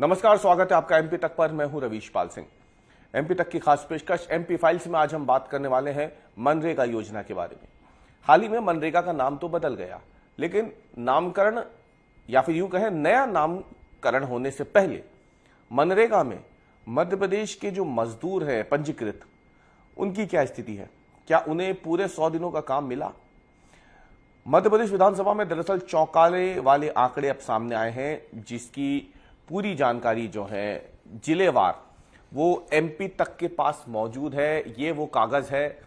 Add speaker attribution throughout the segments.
Speaker 1: नमस्कार, स्वागत है आपका एमपी तक पर। मैं हूं रवीश पाल सिंह। एमपी तक की खास पेशकश एमपी फाइल्स में आज हम बात करने वाले हैं मनरेगा योजना के बारे में। हाल ही में मनरेगा का नाम तो बदल गया, लेकिन नामकरण या फिर यूं कहें नया नामकरण होने से पहले मनरेगा में मध्य प्रदेश के जो मजदूर हैं पंजीकृत, उनकी क्या स्थिति है? क्या उन्हें पूरे 100 दिनों का काम मिला? मध्य प्रदेश विधानसभा में दरअसल चौंकाने वाले आंकड़े अब सामने आए हैं, जिसकी पूरी जानकारी जो है जिलेवार वो एमपी तक के पास मौजूद है। ये वो कागज है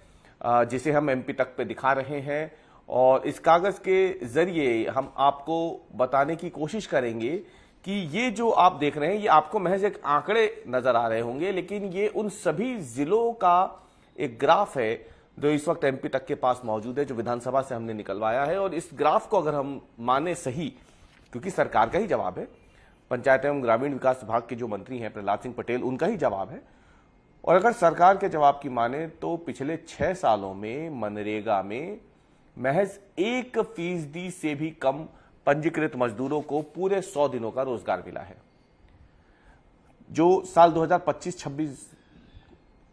Speaker 1: जिसे हम एमपी तक पे दिखा रहे हैं, और इस कागज के जरिए हम आपको बताने की कोशिश करेंगे कि ये जो आप देख रहे हैं ये आपको महज एक आंकड़े नजर आ रहे होंगे, लेकिन ये उन सभी जिलों का एक ग्राफ है जो इस वक्त एमपी तक के पास मौजूद है, जो विधानसभा से हमने निकलवाया है। और इस ग्राफ को अगर हम माने सही, क्योंकि सरकार का ही जवाब है, पंचायत एवं ग्रामीण विकास विभाग के जो मंत्री हैं प्रहलाद सिंह पटेल, उनका ही जवाब है, और अगर सरकार के जवाब की माने तो पिछले 6 सालों में मनरेगा में महज 1% से भी कम पंजीकृत मजदूरों को पूरे 100 दिनों का रोजगार मिला है। जो साल 2025-26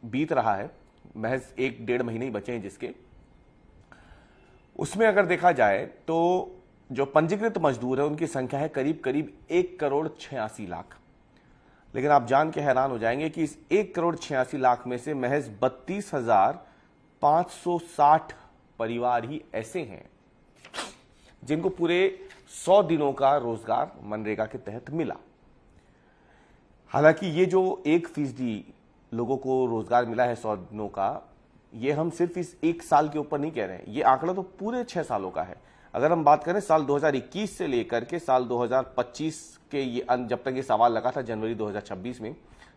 Speaker 1: बीत रहा है, महज 1-1.5 महीने ही बचे हैं जिसके, उसमें अगर देखा जाए तो जो पंजीकृत मजदूर है उनकी संख्या है करीब करीब 1,86,00,000। लेकिन आप जान के हैरान हो जाएंगे कि इस 1,86,00,000 में से महज 32,560 परिवार ही ऐसे हैं जिनको पूरे 100 दिनों का रोजगार मनरेगा के तहत मिला। हालांकि ये जो 1% लोगों को रोजगार मिला है 100 दिनों का, ये हम सिर्फ इस 1 साल के ऊपर नहीं कह रहे हैं, ये आंकड़ा तो पूरे 6 सालों का है। अगर हम बात करें साल 2021 से लेकर के साल 2025 के ये जब तक ये सवाल लगा था जनवरी 2026 में,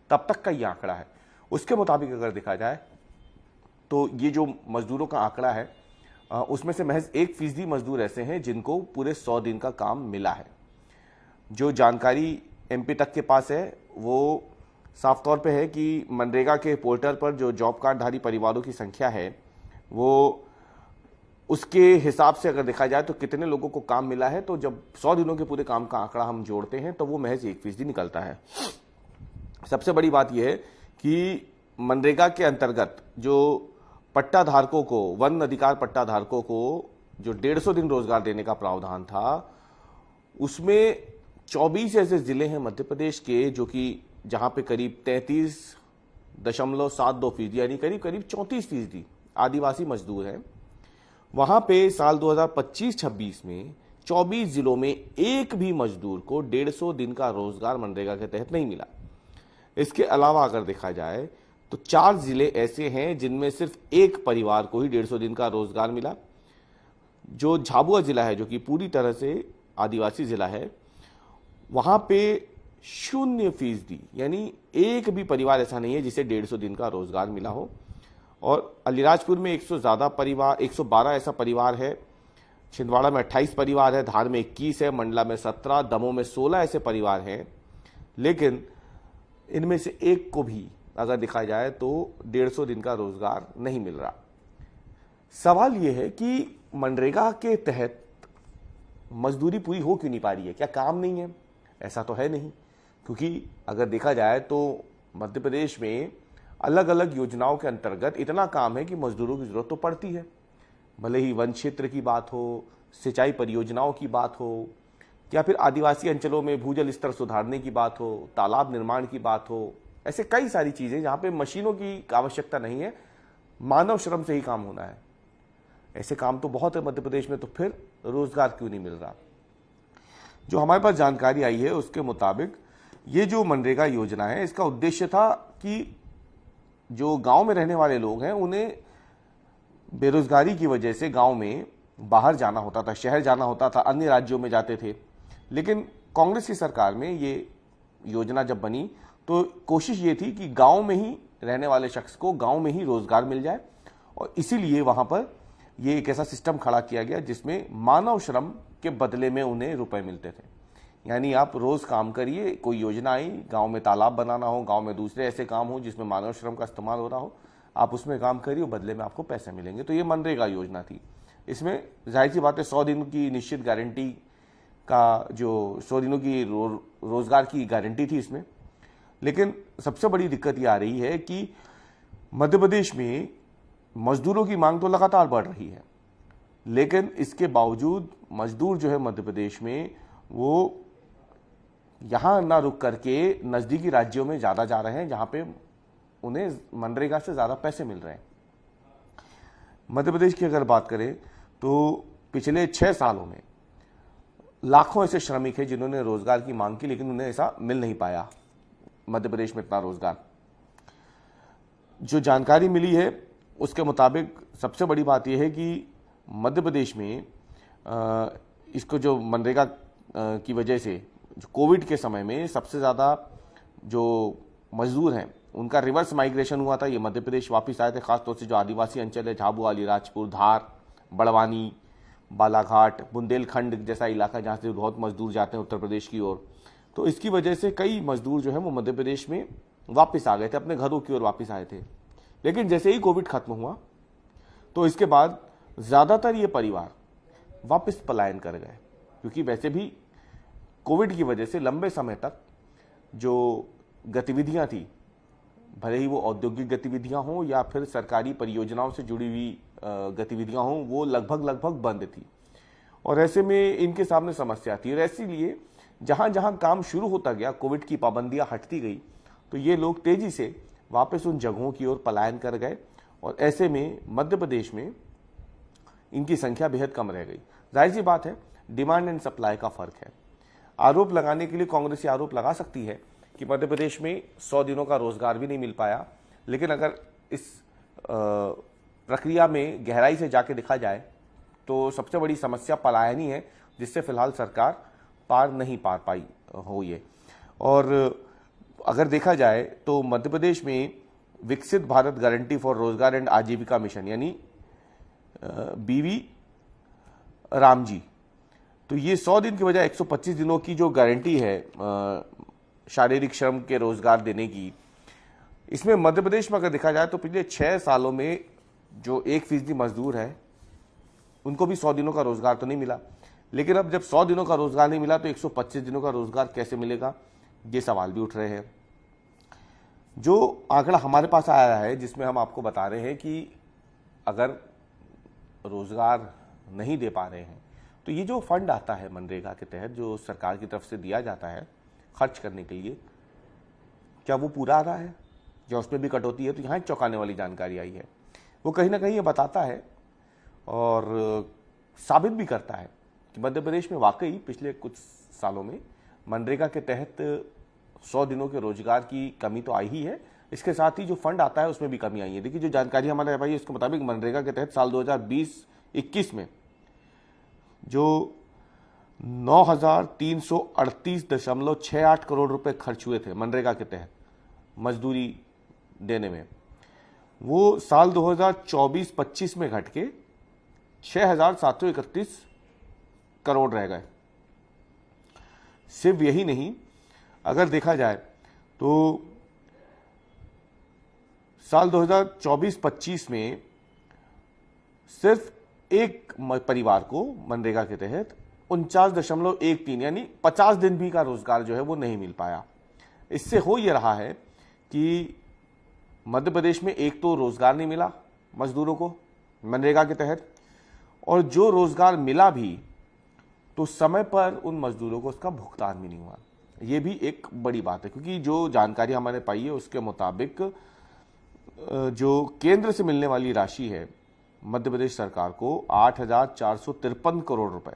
Speaker 1: तब तक का ये आंकड़ा है। उसके मुताबिक अगर देखा जाए तो ये जो मजदूरों का आंकड़ा है उसमें से महज 1% मजदूर ऐसे हैं जिनको पूरे 100 दिन का काम मिला है। जो जानकारी एमपी तक के पास है वो साफ तौर पे है कि मनरेगा के पोर्टल पर जो जॉब कार्डधारी परिवारों की संख्या है वो उसके हिसाब से अगर देखा जाए तो कितने लोगों को काम मिला है, तो जब 100 दिनों के पूरे काम का आंकड़ा हम जोड़ते हैं तो वो महज 1% निकलता है। सबसे बड़ी बात यह है कि मनरेगा के अंतर्गत जो पट्टाधारकों को, वन अधिकार पट्टाधारकों को जो 150 दिन रोजगार देने का प्रावधान था, उसमें 24 ऐसे जिले हैं मध्य प्रदेश के जो कि जहां पे करीब 33.72% यानी करीब करीब 34% आदिवासी मजदूर हैं। वहां पे साल 2025-26 में 24 जिलों में एक भी मजदूर को 150 दिन का रोजगार मनरेगा के तहत नहीं मिला। इसके अलावा अगर देखा जाए तो 4 जिले ऐसे हैं जिनमें सिर्फ एक परिवार को ही 150 दिन का रोजगार मिला। जो झाबुआ जिला है, जो कि पूरी तरह से आदिवासी जिला है, वहां पे 0% यानी एक भी परिवार ऐसा नहीं है जिसे 150 दिन का रोजगार मिला हो। और अलीराजपुर में 112 ऐसा परिवार है, छिंदवाड़ा में 28 परिवार है, धार में 21 है, मंडला में 17, दमोह में 16 ऐसे परिवार हैं। लेकिन इनमें से एक को भी अगर देखा जाए तो 150 दिन का रोजगार नहीं मिल रहा। सवाल यह है कि मनरेगा के तहत मजदूरी पूरी हो क्यों नहीं पा रही है? क्या काम नहीं है? ऐसा तो है नहीं, क्योंकि अगर देखा जाए तो मध्य प्रदेश में अलग अलग योजनाओं के अंतर्गत इतना काम है कि मजदूरों की जरूरत तो पड़ती है। भले ही वन क्षेत्र की बात हो, सिंचाई परियोजनाओं की बात हो, या फिर आदिवासी अंचलों में भूजल स्तर सुधारने की बात हो, तालाब निर्माण की बात हो, ऐसे कई सारी चीजें जहां पे मशीनों की आवश्यकता नहीं है, मानव श्रम से ही काम होना है। ऐसे काम तो बहुत है मध्य प्रदेश में, तो फिर रोजगार क्यों नहीं मिल रहा? जो हमारे पास जानकारी आई है उसके मुताबिक ये जो मनरेगा योजना है, इसका उद्देश्य था कि जो गांव में रहने वाले लोग हैं उन्हें बेरोजगारी की वजह से गांव में बाहर जाना होता था, शहर जाना होता था, अन्य राज्यों में जाते थे। लेकिन कांग्रेस की सरकार में ये योजना जब बनी तो कोशिश ये थी कि गांव में ही रहने वाले शख्स को गांव में ही रोजगार मिल जाए, और इसीलिए वहां पर ये एक ऐसा सिस्टम खड़ा किया गया जिसमें मानव श्रम के बदले में उन्हें रुपए मिलते थे। यानी आप रोज काम करिए, कोई योजना आई, गांव में तालाब बनाना हो, गांव में दूसरे ऐसे काम हो जिसमें मानव श्रम का इस्तेमाल हो रहा हो, आप उसमें काम करिए, बदले में आपको पैसे मिलेंगे। तो ये मनरेगा योजना थी। इसमें जाहिर सी बात है 100 दिन की निश्चित गारंटी का जो 100 दिनों की रोजगार की गारंटी थी इसमें। लेकिन सबसे बड़ी दिक्कत ये आ रही है कि मध्य प्रदेश में मजदूरों की मांग तो लगातार बढ़ रही है, लेकिन इसके बावजूद मजदूर जो है मध्य प्रदेश में वो यहां ना रुक करके नजदीकी राज्यों में ज्यादा जा रहे हैं, जहां पे उन्हें मनरेगा से ज्यादा पैसे मिल रहे हैं। मध्य प्रदेश की अगर बात करें तो पिछले 6 सालों में लाखों ऐसे श्रमिक हैं जिन्होंने रोजगार की मांग की, लेकिन उन्हें ऐसा मिल नहीं पाया मध्य प्रदेश में इतना रोजगार। जो जानकारी मिली है उसके मुताबिक सबसे बड़ी बात यह है कि मध्य प्रदेश में इसको जो मनरेगा की वजह से जो कोविड के समय में सबसे ज़्यादा जो मजदूर हैं उनका रिवर्स माइग्रेशन हुआ था, ये मध्य प्रदेश वापस आए थे। खासतौर से जो आदिवासी अंचल है, झाबुआ, अलीराजपुर, धार, बड़वानी, बालाघाट, बुंदेलखंड जैसा इलाका जहाँ से बहुत मजदूर जाते हैं उत्तर प्रदेश की ओर, तो इसकी वजह से कई मजदूर जो है वो मध्य प्रदेश में वापस आ गए थे, अपने घरों की ओर वापस आए थे। लेकिन जैसे ही कोविड खत्म हुआ तो इसके बाद ज़्यादातर ये परिवार वापस पलायन कर गए, क्योंकि वैसे भी कोविड की वजह से लंबे समय तक जो गतिविधियां थी, भले ही वो औद्योगिक गतिविधियां हों या फिर सरकारी परियोजनाओं से जुड़ी हुई गतिविधियां हों, वो लगभग बंद थी। और ऐसे में इनके सामने समस्या थी, और इसीलिए जहां जहां काम शुरू होता गया, कोविड की पाबंदियां हटती गई, तो ये लोग तेजी से वापस उन जगहों की ओर पलायन कर गए। और ऐसे में मध्य प्रदेश में इनकी संख्या बेहद कम रह गई। जाहिर सी बात है, डिमांड एंड सप्लाई का फर्क है। आरोप लगाने के लिए कांग्रेस ये आरोप लगा सकती है कि मध्य प्रदेश में 100 दिनों का रोजगार भी नहीं मिल पाया, लेकिन अगर इस प्रक्रिया में गहराई से जाके देखा जाए तो सबसे बड़ी समस्या पलायन ही है, जिससे फिलहाल सरकार पार नहीं पार पाई हो ये। और अगर देखा जाए तो मध्य प्रदेश में विकसित भारत गारंटी फॉर रोजगार एंड आजीविका मिशन यानी बीवी रामजी, तो ये 100 दिन की बजाय 125 दिनों की जो गारंटी है शारीरिक श्रम के रोजगार देने की, इसमें मध्य प्रदेश में अगर देखा जाए तो पिछले 6 सालों में जो 1% मजदूर है उनको भी 100 दिनों का रोजगार तो नहीं मिला। लेकिन अब जब 100 दिनों का रोजगार नहीं मिला तो 125 दिनों का रोजगार कैसे मिलेगा, ये सवाल भी उठ रहे हैं। जो आंकड़ा हमारे पास आया है जिसमें हम आपको बता रहे हैं कि अगर रोजगार नहीं दे पा रहे हैं तो ये जो फंड आता है मनरेगा के तहत, जो सरकार की तरफ से दिया जाता है खर्च करने के लिए, क्या वो पूरा आ रहा है या उसमें भी कटौती है? तो यहाँ एक चौंकाने वाली जानकारी आई है। वो कहीं ना कहीं ये बताता है और साबित भी करता है कि मध्य प्रदेश में वाकई पिछले कुछ सालों में मनरेगा के तहत 100 दिनों के रोजगार की कमी तो आई ही है, इसके साथ ही जो फंड आता है उसमें भी कमी आई है। देखिए, जो जानकारी हमारे भाई उसके मुताबिक मनरेगा के तहत साल 2020-21 में जो 9,338.68 करोड़ रुपए खर्च हुए थे मनरेगा के तहत मजदूरी देने में, वो साल 2024-25 में घट के 6,731 करोड़ रह गए। सिर्फ यही नहीं, अगर देखा जाए तो साल 2024-25 में सिर्फ एक परिवार को मनरेगा के तहत 49.13 यानी 50 दिन भी का रोजगार जो है वो नहीं मिल पाया। इससे हो ये रहा है कि मध्य प्रदेश में एक तो रोजगार नहीं मिला मजदूरों को मनरेगा के तहत, और जो रोजगार मिला भी तो समय पर उन मजदूरों को उसका भुगतान भी नहीं हुआ। ये भी एक बड़ी बात है, क्योंकि जो जानकारी हमारे पाई है उसके मुताबिक जो केंद्र से मिलने वाली राशि है मध्य प्रदेश सरकार को 8,453 करोड़ रुपए,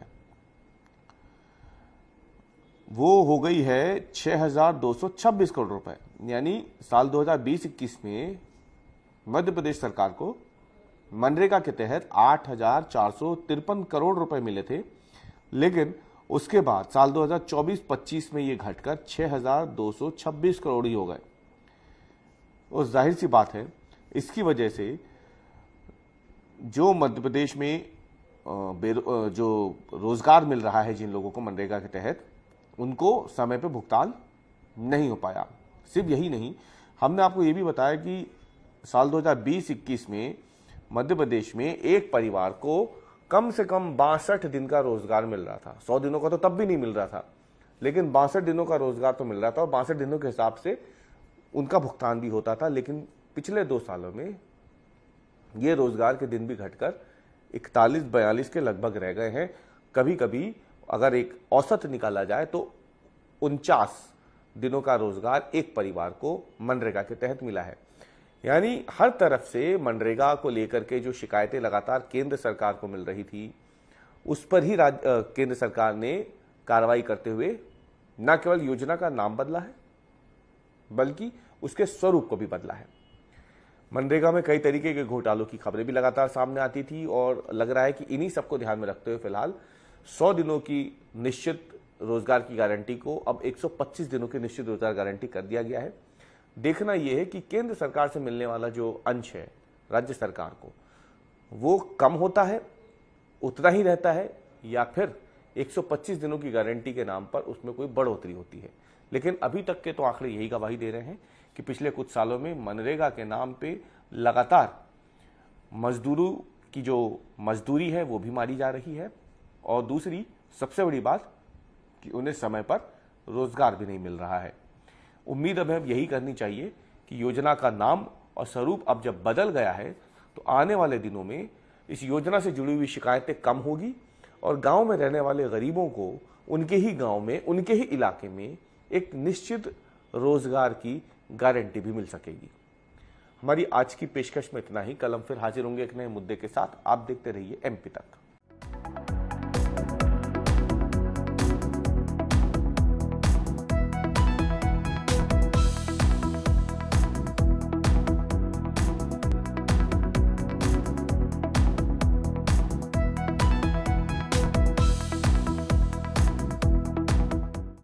Speaker 1: वो हो गई है 6,226 करोड़ रुपए। यानी साल 2020-21 में मध्य प्रदेश सरकार को मनरेगा के तहत 8,453 करोड़ रुपए मिले थे, लेकिन उसके बाद साल 2024-25 में ये घटकर 6,226 करोड़ ही हो गए। और जाहिर सी बात है, इसकी वजह से जो मध्य प्रदेश में जो रोजगार मिल रहा है जिन लोगों को मनरेगा के तहत, उनको समय पे भुगतान नहीं हो पाया। सिर्फ यही नहीं, हमने आपको ये भी बताया कि साल 2020-21 में मध्य प्रदेश में एक परिवार को कम से कम 62 दिन का रोजगार मिल रहा था। 100 दिनों का तो तब भी नहीं मिल रहा था, लेकिन 62 दिनों का रोजगार तो मिल रहा था और 62 दिनों के हिसाब से उनका भुगतान भी होता था। लेकिन पिछले 2 सालों में ये रोजगार के दिन भी घटकर 41-42 के लगभग रह गए हैं। कभी कभी अगर एक औसत निकाला जाए तो 49 दिनों का रोजगार एक परिवार को मनरेगा के तहत मिला है। यानी हर तरफ से मनरेगा को लेकर के जो शिकायतें लगातार केंद्र सरकार को मिल रही थी, उस पर ही केंद्र सरकार ने कार्रवाई करते हुए न केवल योजना का नाम बदला है, बल्कि उसके स्वरूप को भी बदला है। मनरेगा में कई तरीके के घोटालों की खबरें भी लगातार सामने आती थी और लग रहा है कि इन्हीं सबको ध्यान में रखते हुए फिलहाल 100 दिनों की निश्चित रोजगार की गारंटी को अब 125 दिनों की निश्चित रोजगार गारंटी कर दिया गया है। देखना यह है कि केंद्र सरकार से मिलने वाला जो अंश है राज्य सरकार को, वो कम होता है, उतना ही रहता है, या फिर 125 दिनों की गारंटी के नाम पर उसमें कोई बढ़ोतरी होती है। लेकिन अभी तक के तो आंकड़े यही गवाही दे रहे हैं कि पिछले कुछ सालों में मनरेगा के नाम पे लगातार मजदूरों की जो मजदूरी है वो भी मारी जा रही है, और दूसरी सबसे बड़ी बात कि उन्हें समय पर रोजगार भी नहीं मिल रहा है। उम्मीद अब यही करनी चाहिए कि योजना का नाम और स्वरूप अब जब बदल गया है तो आने वाले दिनों में इस योजना से जुड़ी हुई शिकायतें कम होगी और गांव में रहने वाले गरीबों को उनके ही गांव में, उनके ही इलाके में एक निश्चित रोजगार की गारंटी भी मिल सकेगी। हमारी आज की पेशकश में इतना ही। कल हम फिर हाजिर होंगे एक नए मुद्दे के साथ। आप देखते रहिए MP तक।